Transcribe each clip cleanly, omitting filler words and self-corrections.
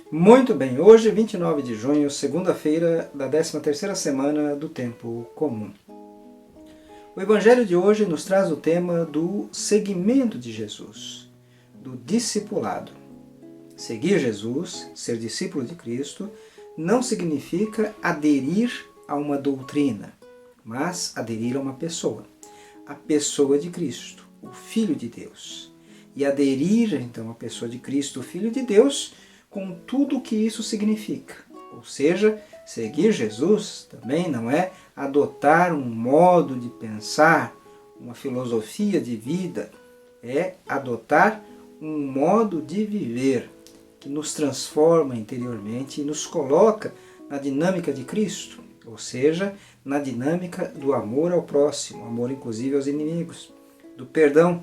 Muito bem, hoje 29 de junho, segunda-feira da 13ª semana do Tempo Comum. O Evangelho de hoje nos traz o tema do seguimento de Jesus, do discipulado. Seguir Jesus, ser discípulo de Cristo, não significa aderir a uma doutrina, mas aderir a uma pessoa, a pessoa de Cristo, o Filho de Deus. E aderir então à pessoa de Cristo, o Filho de Deus, com tudo o que isso significa. Ou seja, seguir Jesus também não é adotar um modo de pensar, uma filosofia de vida, é adotar um modo de viver que nos transforma interiormente e nos coloca na dinâmica de Cristo, ou seja, na dinâmica do amor ao próximo, amor inclusive aos inimigos, do perdão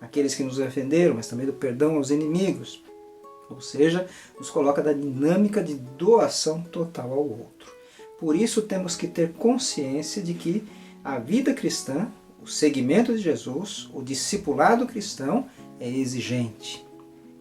àqueles que nos ofenderam, mas também do perdão aos inimigos. Ou seja, nos coloca na dinâmica de doação total ao outro. Por isso temos que ter consciência de que a vida cristã, o seguimento de Jesus, o discipulado cristão é exigente.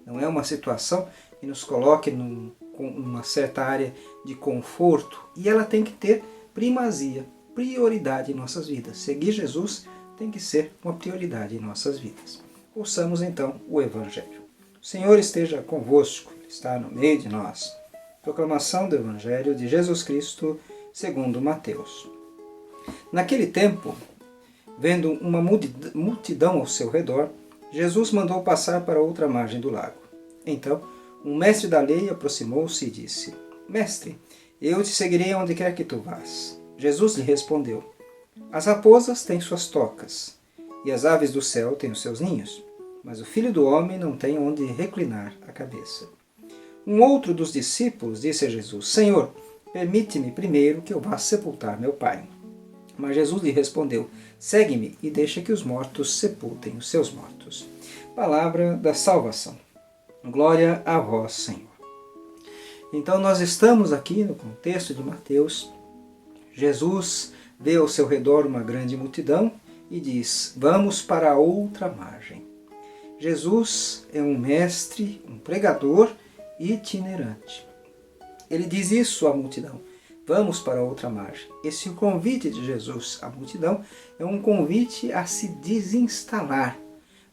Não é uma situação que nos coloque numa certa área de conforto, e ela tem que ter primazia, prioridade em nossas vidas. Seguir Jesus tem que ser uma prioridade em nossas vidas. Ouçamos então o Evangelho. O Senhor esteja convosco, Ele está no meio de nós. Proclamação do Evangelho de Jesus Cristo segundo Mateus. Naquele tempo, vendo uma multidão ao seu redor, Jesus mandou passar para outra margem do lago. Então, um mestre da lei aproximou-se e disse: Mestre, eu te seguirei aonde quer que tu vás. Jesus lhe respondeu: As raposas têm suas tocas, e as aves do céu têm os seus ninhos, mas o Filho do Homem não tem onde reclinar a cabeça. Um outro dos discípulos disse a Jesus: Senhor, permite-me primeiro que eu vá sepultar meu pai. Mas Jesus lhe respondeu: Segue-me e deixa que os mortos sepultem os seus mortos. Palavra da salvação. Glória a vós, Senhor. Então nós estamos aqui no contexto de Mateus. Jesus vê ao seu redor uma grande multidão e diz: Vamos para a outra margem. Jesus é um mestre, um pregador itinerante. Ele diz isso à multidão: Vamos para a outra margem. Esse convite de Jesus à multidão é um convite a se desinstalar,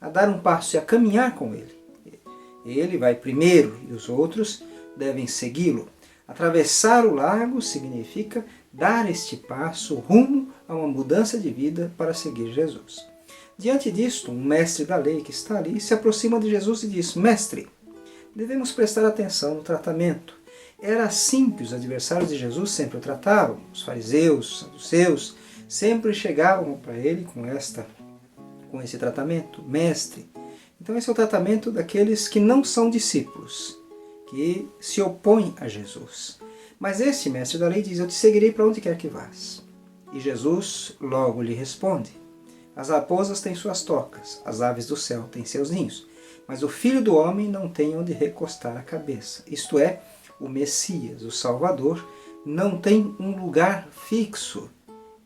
a dar um passo e a caminhar com ele. Ele vai primeiro e os outros devem segui-lo. Atravessar o lago significa dar este passo rumo a uma mudança de vida para seguir Jesus. Diante disto, um mestre da lei que está ali se aproxima de Jesus e diz: Mestre, devemos prestar atenção no tratamento. Era assim que os adversários de Jesus sempre o tratavam. Os fariseus, os saduceus, sempre chegavam para ele com esse tratamento: Mestre. Então esse é o tratamento daqueles que não são discípulos, que se opõem a Jesus. Mas esse mestre da lei diz: Eu te seguirei para onde quer que vás. E Jesus logo lhe responde: As raposas têm suas tocas, as aves do céu têm seus ninhos, mas o Filho do Homem não tem onde recostar a cabeça. Isto é, o Messias, o Salvador, não tem um lugar fixo.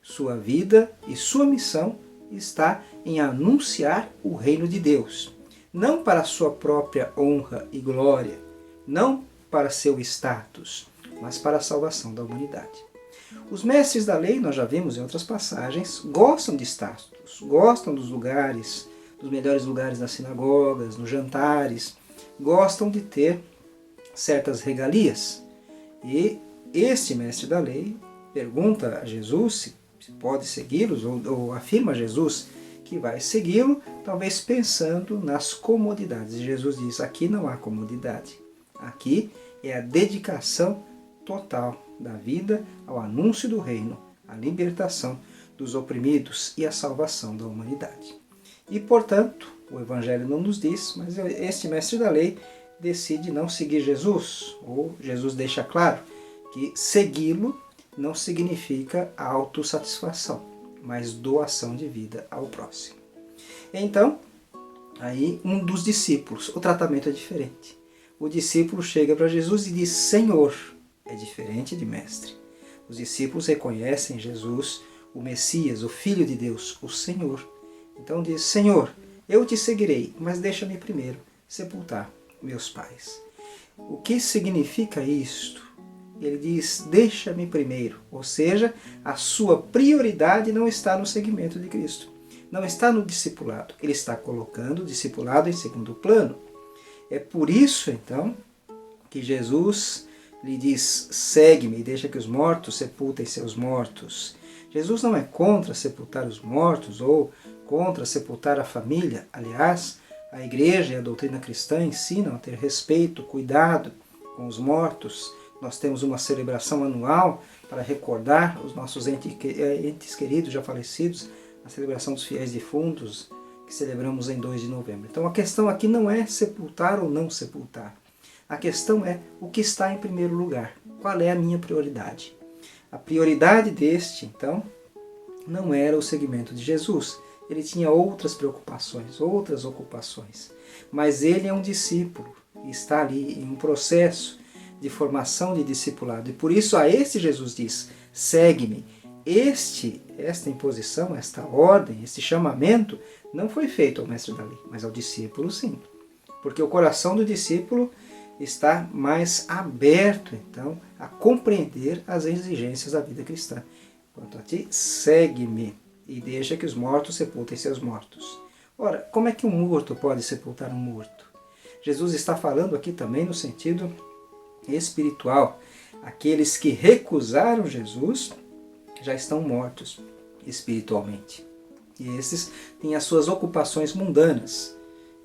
Sua vida e sua missão está em anunciar o reino de Deus, não para a sua própria honra e glória, não para seu status, mas para a salvação da humanidade. Os mestres da lei, nós já vimos em outras passagens, gostam de status, gostam dos lugares, dos melhores lugares nas sinagogas, nos jantares, gostam de ter certas regalias. E este mestre da lei pergunta a Jesus se pode segui-los, ou afirma a Jesus que vai segui-lo, talvez pensando nas comodidades. E Jesus diz: aqui não há comodidade. Aqui é a dedicação total da vida ao anúncio do reino, a libertação dos oprimidos e a salvação da humanidade. E, portanto, o Evangelho não nos diz, mas este mestre da lei decide não seguir Jesus, ou Jesus deixa claro que segui-lo não significa autossatisfação, mas doação de vida ao próximo. Então, aí um dos discípulos, o tratamento é diferente. O discípulo chega para Jesus e diz: Senhor. É diferente de mestre. Os discípulos reconhecem em Jesus o Messias, o Filho de Deus, o Senhor. Então diz: Senhor, eu te seguirei, mas deixa-me primeiro sepultar meus pais. O que significa isto? Ele diz: deixa-me primeiro, ou seja, a sua prioridade não está no seguimento de Cristo, não está no discipulado, ele está colocando o discipulado em segundo plano. É por isso, então, que Jesus lhe diz: segue-me e deixa que os mortos sepultem seus mortos. Jesus não é contra sepultar os mortos ou contra sepultar a família. Aliás, a igreja e a doutrina cristã ensinam a ter respeito, cuidado com os mortos. Nós temos uma celebração anual para recordar os nossos entes queridos já falecidos, a celebração dos fiéis defuntos, que celebramos em 2 de novembro. Então a questão aqui não é sepultar ou não sepultar. A questão é o que está em primeiro lugar. Qual é a minha prioridade? A prioridade deste, então, não era o seguimento de Jesus. Ele tinha outras preocupações, outras ocupações. Mas ele é um discípulo e está ali em um processo de formação de discipulado. E por isso a este Jesus diz: segue-me. Esta imposição, esta ordem, este chamamento não foi feito ao mestre da lei, mas ao discípulo sim. Porque o coração do discípulo está mais aberto, então, a compreender as exigências da vida cristã. Quanto a ti, segue-me e deixa que os mortos sepultem seus mortos. Ora, como é que um morto pode sepultar um morto? Jesus está falando aqui também no sentido espiritual. Aqueles que recusaram Jesus já estão mortos espiritualmente. E esses têm as suas ocupações mundanas.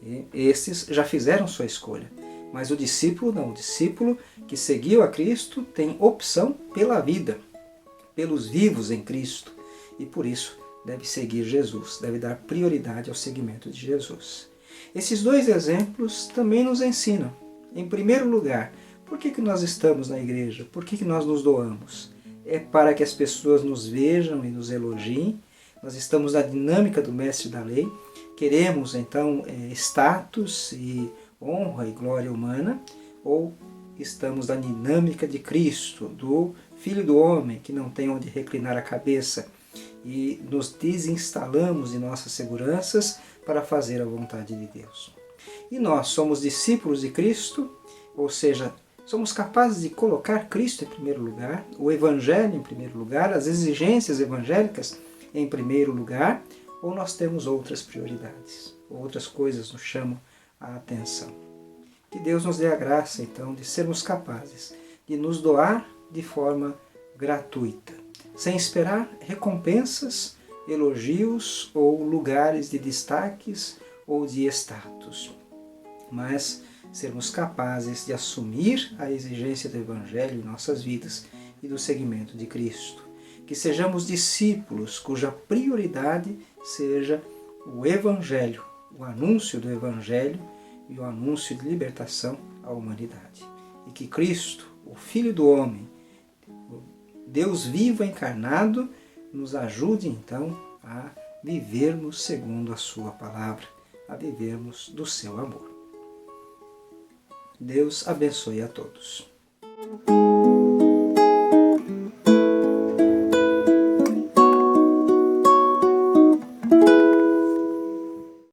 E esses já fizeram sua escolha. Mas o discípulo não. O discípulo que seguiu a Cristo tem opção pela vida, pelos vivos em Cristo. E por isso deve seguir Jesus, deve dar prioridade ao seguimento de Jesus. Esses dois exemplos também nos ensinam. Em primeiro lugar, por que nós estamos na igreja? Por que nós nos doamos? É para que as pessoas nos vejam e nos elogiem. Nós estamos na dinâmica do mestre da lei. Queremos, então, status e honra e glória humana, ou estamos na dinâmica de Cristo, do Filho do Homem, que não tem onde reclinar a cabeça, e nos desinstalamos de nossas seguranças para fazer a vontade de Deus. E nós somos discípulos de Cristo, ou seja, somos capazes de colocar Cristo em primeiro lugar, o Evangelho em primeiro lugar, as exigências evangélicas em primeiro lugar, ou nós temos outras prioridades, outras coisas nos chamam a atenção. Que Deus nos dê a graça, então, de sermos capazes de nos doar de forma gratuita, sem esperar recompensas, elogios ou lugares de destaques ou de status, mas sermos capazes de assumir a exigência do Evangelho em nossas vidas e do seguimento de Cristo. Que sejamos discípulos cuja prioridade seja o Evangelho, o anúncio do Evangelho e o anúncio de libertação à humanidade. E que Cristo, o Filho do Homem, Deus vivo encarnado, nos ajude então a vivermos segundo a sua palavra, a vivermos do seu amor. Deus abençoe a todos.